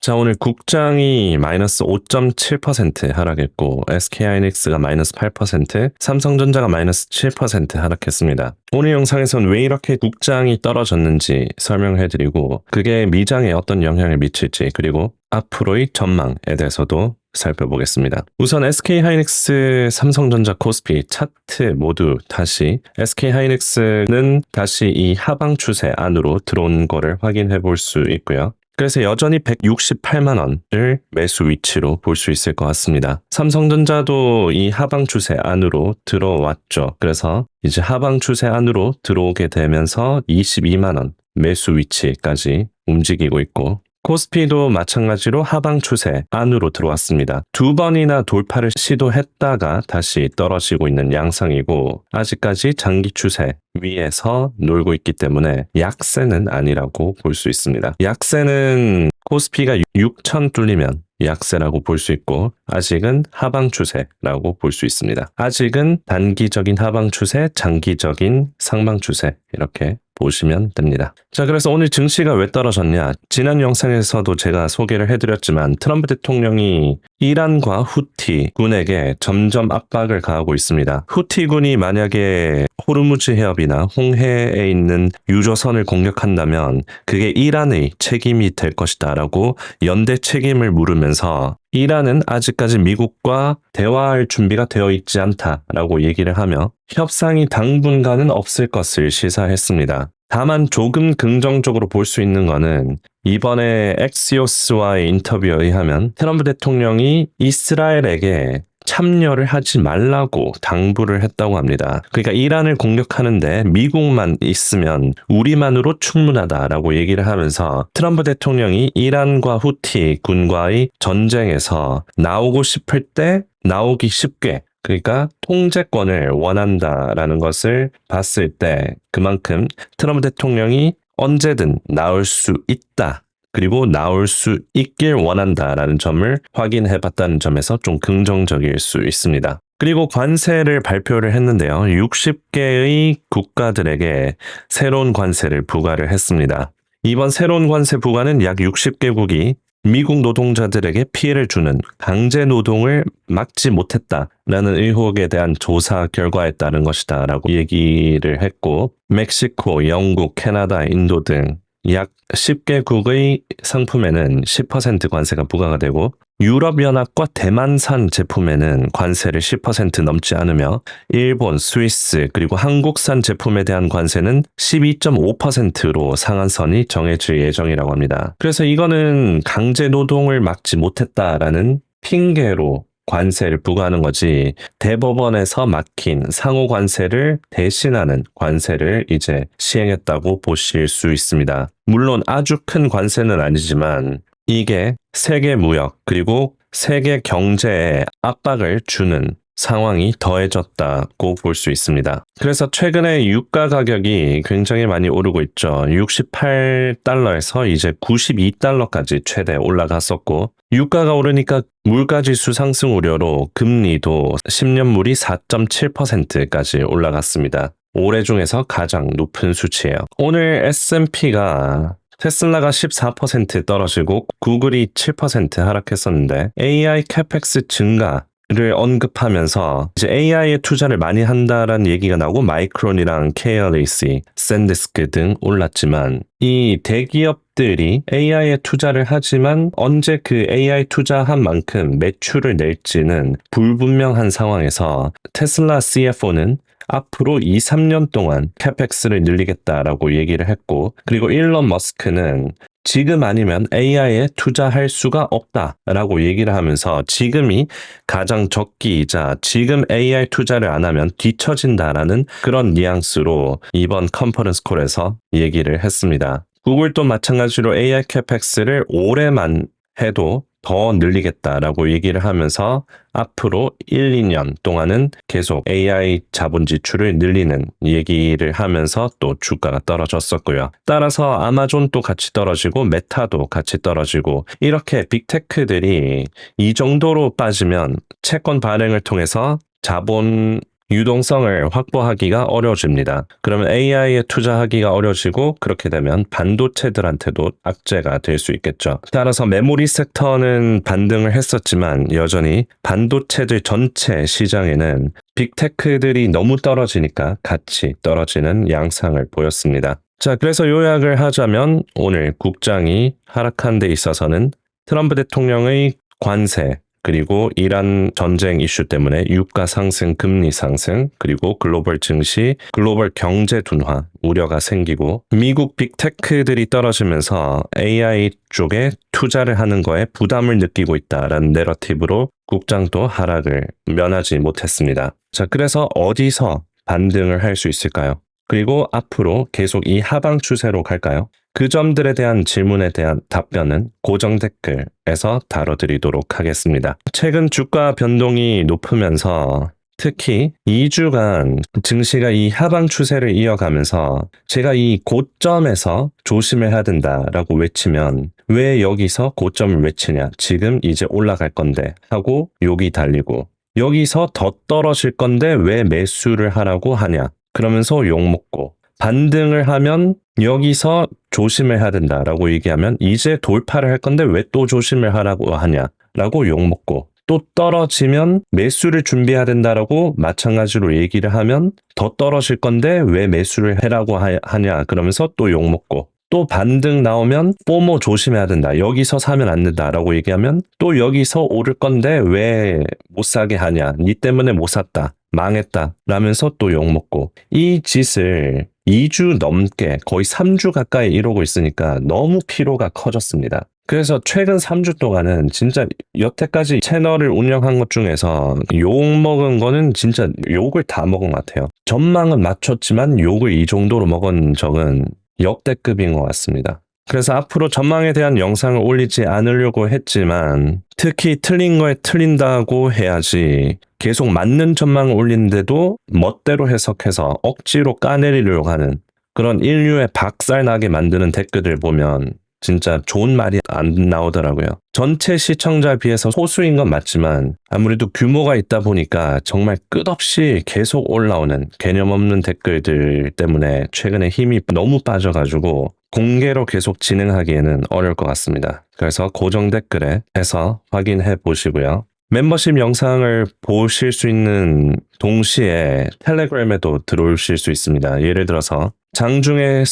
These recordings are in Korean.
자, 오늘 국장이 마이너스 5.7% 하락했고, SK하이닉스가 마이너스 8%, 삼성전자가 마이너스 7% 하락했습니다. 오늘 영상에서는 왜 이렇게 국장이 떨어졌는지 설명해드리고, 그게 미장에 어떤 영향을 미칠지, 그리고 앞으로의 전망에 대해서도 살펴보겠습니다. 우선 SK하이닉스, 삼성전자, 코스피 차트 모두 다시 SK하이닉스는 다시 이 하방 추세 안으로 들어온 거를 확인해 볼 수 있고요. 그래서 여전히 168만 원을 매수 위치로 볼 수 있을 것 같습니다. 삼성전자도 이 하방 추세 안으로 들어왔죠. 그래서 이제 하방 추세 안으로 들어오게 되면서 22만 원 매수 위치까지 움직이고 있고, 코스피도 마찬가지로 하방 추세 안으로 들어왔습니다. 두 번이나 돌파를 시도했다가 다시 떨어지고 있는 양상이고, 아직까지 장기 추세 위에서 놀고 있기 때문에 약세는 아니라고 볼 수 있습니다. 약세는 코스피가 6천 뚫리면 약세라고 볼 수 있고, 아직은 하방 추세라고 볼 수 있습니다. 아직은 단기적인 하방 추세, 장기적인 상방 추세, 이렇게 보시면 됩니다. 자, 그래서 오늘 증시가 왜 떨어졌냐? 지난 영상에서도 제가 소개를 해드렸지만 트럼프 대통령이 이란과 후티군에게 점점 압박을 가하고 있습니다. 후티군이 만약에 호르무즈 해협이나 홍해에 있는 유조선을 공격한다면 그게 이란의 책임이 될 것이다 라고 연대 책임을 물으면서, 이란은 아직까지 미국과 대화할 준비가 되어 있지 않다라고 얘기를 하며 협상이 당분간은 없을 것을 시사했습니다. 다만 조금 긍정적으로 볼 수 있는 거는, 이번에 엑시오스와의 인터뷰에 의하면 트럼프 대통령이 이스라엘에게 참여를 하지 말라고 당부를 했다고 합니다. 그러니까 이란을 공격하는데 미국만 있으면 우리만으로 충분하다라고 얘기를 하면서, 트럼프 대통령이 이란과 후티 군과의 전쟁에서 나오고 싶을 때 나오기 쉽게, 그러니까 통제권을 원한다라는 것을 봤을 때 그만큼 트럼프 대통령이 언제든 나올 수 있다, 그리고 나올 수 있길 원한다라는 점을 확인해봤다는 점에서 좀 긍정적일 수 있습니다. 그리고 관세를 발표를 했는데요. 60개의 국가들에게 새로운 관세를 부과를 했습니다. 이번 새로운 관세 부과는 약 60개국이 미국 노동자들에게 피해를 주는 강제 노동을 막지 못했다라는 의혹에 대한 조사 결과에 따른 것이다 라고 얘기를 했고, 멕시코, 영국, 캐나다, 인도 등 약 10개국의 상품에는 10% 관세가 부과가 되고, 유럽연합과 대만산 제품에는 관세를 10% 넘지 않으며, 일본, 스위스, 그리고 한국산 제품에 대한 관세는 12.5%로 상한선이 정해질 예정이라고 합니다. 그래서 이거는 강제 노동을 막지 못했다라는 핑계로 관세를 부과하는 거지, 대법원에서 막힌 상호 관세를 대신하는 관세를 이제 시행했다고 보실 수 있습니다. 물론 아주 큰 관세는 아니지만 이게 세계 무역 그리고 세계 경제에 압박을 주는 상황이 더해졌다고 볼 수 있습니다. 그래서 최근에 유가 가격이 굉장히 많이 오르고 있죠. 68달러에서 이제 92달러까지 최대 올라갔었고, 유가가 오르니까 물가지수 상승 우려로 금리도 10년물이 4.7%까지 올라갔습니다. 올해 중에서 가장 높은 수치예요. 오늘 S&P가 테슬라가 14% 떨어지고 구글이 7% 하락했었는데, AI 캐펙스 증가를 언급하면서 이제 AI에 투자를 많이 한다라는 얘기가 나오고, 마이크론이랑 KLAC, 샌디스크 등 올랐지만, 이 대기업들이 AI에 투자를 하지만 언제 그 AI 투자한 만큼 매출을 낼지는 불분명한 상황에서 테슬라 CFO는 앞으로 2, 3년 동안 캐펙스를 늘리겠다라고 얘기를 했고, 그리고 일론 머스크는 지금 아니면 AI에 투자할 수가 없다라고 얘기를 하면서 지금이 가장 적기이자 지금 AI 투자를 안 하면 뒤처진다라는 그런 뉘앙스로 이번 컨퍼런스 콜에서 얘기를 했습니다. 구글도 마찬가지로 AI 캐펙스를 올해만 해도 더 늘리겠다라고 얘기를 하면서 앞으로 1, 2년 동안은 계속 AI 자본 지출을 늘리는 얘기를 하면서 또 주가가 떨어졌었고요. 따라서 아마존도 같이 떨어지고 메타도 같이 떨어지고, 이렇게 빅테크들이 이 정도로 빠지면 채권 발행을 통해서 자본 유동성을 확보하기가 어려워집니다. 그러면 AI에 투자하기가 어려워지고 그렇게 되면 반도체들한테도 악재가 될 수 있겠죠. 따라서 메모리 섹터는 반등을 했었지만 여전히 반도체들 전체 시장에는 빅테크들이 너무 떨어지니까 같이 떨어지는 양상을 보였습니다. 자, 그래서 요약을 하자면 오늘 국장이 하락한 데 있어서는 트럼프 대통령의 관세, 그리고 이란 전쟁 이슈 때문에 유가 상승, 금리 상승, 그리고 글로벌 증시, 글로벌 경제 둔화 우려가 생기고 미국 빅테크들이 떨어지면서 AI 쪽에 투자를 하는 거에 부담을 느끼고 있다라는 내러티브로 국장도 하락을 면하지 못했습니다. 자, 그래서 어디서 반등을 할 수 있을까요? 그리고 앞으로 계속 이 하방 추세로 갈까요? 그 점들에 대한 질문에 대한 답변은 고정 댓글에서 다뤄드리도록 하겠습니다. 최근 주가 변동이 높으면서 특히 2주간 증시가 이 하방 추세를 이어가면서 제가 이 고점에서 조심해야 된다라고 외치면 왜 여기서 고점을 외치냐? 지금 이제 올라갈 건데 하고 욕이 달리고 여기서 더 떨어질 건데 왜 매수를 하라고 하냐? 그러면서 욕먹고 반등을 하면 여기서 조심해야 된다라고 얘기하면 이제 돌파를 할 건데 왜 또 조심을 하라고 하냐라고 욕먹고 또 떨어지면 매수를 준비해야 된다라고 마찬가지로 얘기를 하면 더 떨어질 건데 왜 매수를 해라고 하냐 그러면서 또 욕먹고 또 반등 나오면 포모 조심해야 된다. 여기서 사면 안 된다라고 얘기하면 또 여기서 오를 건데 왜 못 사게 하냐. 니 때문에 못 샀다. 망했다. 라면서 또 욕먹고 이 짓을 2주 넘게 거의 3주 가까이 이러고 있으니까 너무 피로가 커졌습니다. 그래서 최근 3주 동안은 진짜 여태까지 채널을 운영한 것 중에서 욕 먹은 거는 진짜 욕을 다 먹은 것 같아요. 전망은 맞췄지만 욕을 이 정도로 먹은 적은 역대급인 것 같습니다. 그래서 앞으로 전망에 대한 영상을 올리지 않으려고 했지만 특히 틀린 거에 틀린다고 해야지 계속 맞는 전망을 올리는데도 멋대로 해석해서 억지로 까내리려고 하는 그런 인류의 박살나게 만드는 댓글들 보면 진짜 좋은 말이 안 나오더라고요. 전체 시청자에 비해서 소수인 건 맞지만 아무래도 규모가 있다 보니까 정말 끝없이 계속 올라오는 개념 없는 댓글들 때문에 최근에 힘이 너무 빠져가지고 공개로 계속 진행하기에는 어려울 것 같습니다. 그래서 고정 댓글에 해서 확인해 보시고요. 멤버십 영상을 보실 수 있는 동시에 텔레그램에도 들어오실 수 있습니다. 예를 들어서 장중에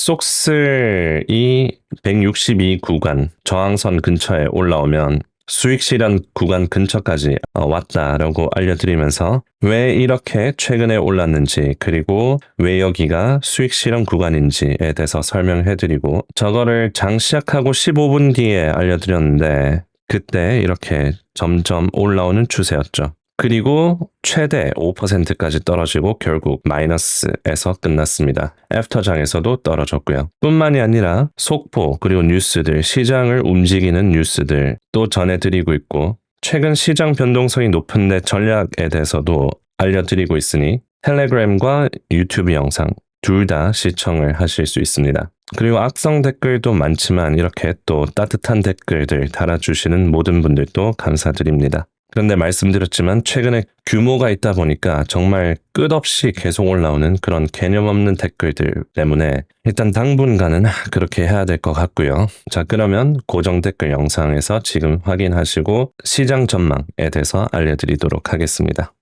쏙슬이 162 구간 저항선 근처에 올라오면 수익 실현 구간 근처까지 왔다라고 알려드리면서 왜 이렇게 최근에 올랐는지 그리고 왜 여기가 수익 실현 구간인지에 대해서 설명해드리고 저거를 장 시작하고 15분 뒤에 알려드렸는데 그때 이렇게 점점 올라오는 추세였죠. 그리고 최대 5%까지 떨어지고 결국 마이너스에서 끝났습니다. 애프터장에서도 떨어졌고요. 뿐만이 아니라 속보 그리고 뉴스들, 시장을 움직이는 뉴스들 또 전해드리고 있고 최근 시장 변동성이 높은데 전략에 대해서도 알려드리고 있으니 텔레그램과 유튜브 영상 둘 다 시청을 하실 수 있습니다. 그리고 악성 댓글도 많지만 이렇게 또 따뜻한 댓글들 달아주시는 모든 분들도 감사드립니다. 그런데 말씀드렸지만 최근에 규모가 있다 보니까 정말 끝없이 계속 올라오는 그런 개념 없는 댓글들 때문에 일단 당분간은 그렇게 해야 될 것 같고요. 자, 그러면 고정 댓글 영상에서 지금 확인하시고 시장 전망에 대해서 알려드리도록 하겠습니다.